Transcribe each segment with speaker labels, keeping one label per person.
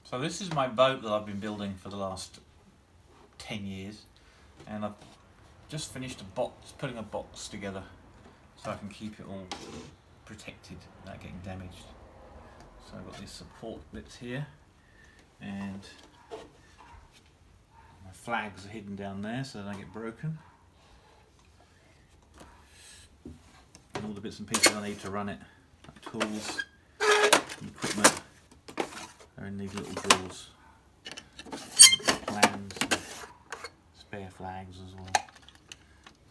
Speaker 1: So this is my boat that I've been building for the last 10 years, and I've just finished putting a box together so I can keep it all protected without getting damaged. So I've got these support bits here, and my flags are hidden down there so they don't get broken. And all the bits and pieces I need to run it, like tools and equipment, are in these little drawers. Plans, and spare flags as well.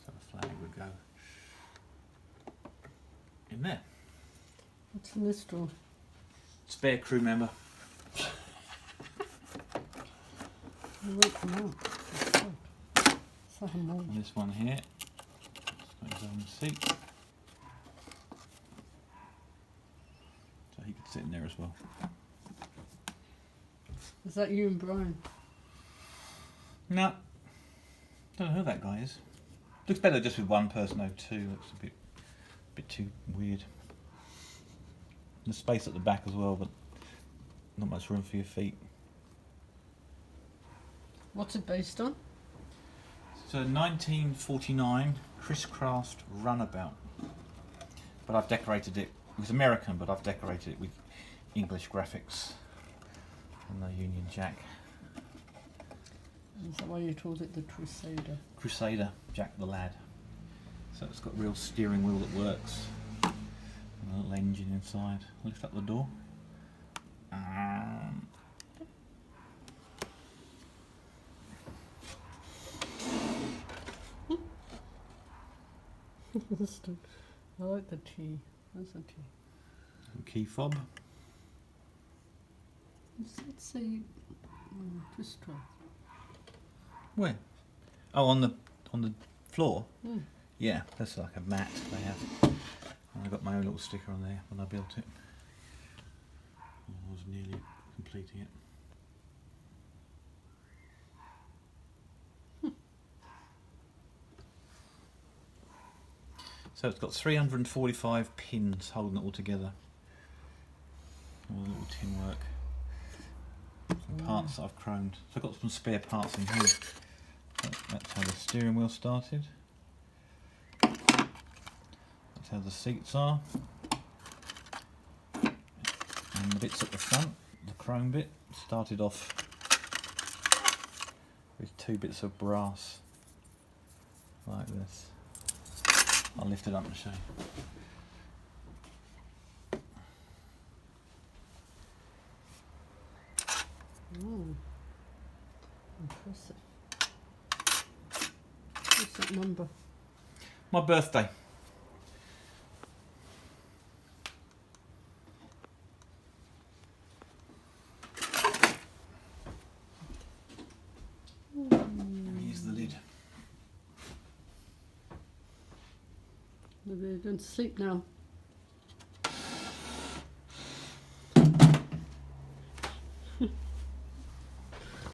Speaker 1: So the flag would go in there.
Speaker 2: What's in this drawer?
Speaker 1: Spare crew member.
Speaker 2: Wait for now.
Speaker 1: And this one here, it's got his own seat. So he could sit in there as well.
Speaker 2: Is that you and Brian?
Speaker 1: No. Don't know who that guy is. Looks better just with one person though too. Looks a bit too weird. There's space at the back as well, but not much room for your feet.
Speaker 2: What's it based on?
Speaker 1: It's a 1949 crisscrossed runabout. But I've decorated it. It was American, but I've decorated it with English graphics and the Union Jack.
Speaker 2: Is that why you called it the Crusader?
Speaker 1: Crusader, Jack the Lad. So it's got a real steering wheel that works. And a little engine inside. Lift up the door.
Speaker 2: I like the T. Where's the T?
Speaker 1: Key fob.
Speaker 2: Does it say pistol?
Speaker 1: Where? Oh, on the floor.
Speaker 2: Mm.
Speaker 1: Yeah, that's like a mat they have. And I got my own little sticker on there when I built it. I was nearly completing it. So it's got 345 pins holding it all together. All the little tin work. Some parts that I've chromed. So I've got some spare parts in here. That's how the steering wheel started. That's how the seats are. And the bits at the front, the chrome bit, started off with two bits of brass like this. I'll lift it up and show you.
Speaker 2: Oh, impressive. What's that number?
Speaker 1: My birthday. Here's the lid.
Speaker 2: Maybe they're going to sleep now.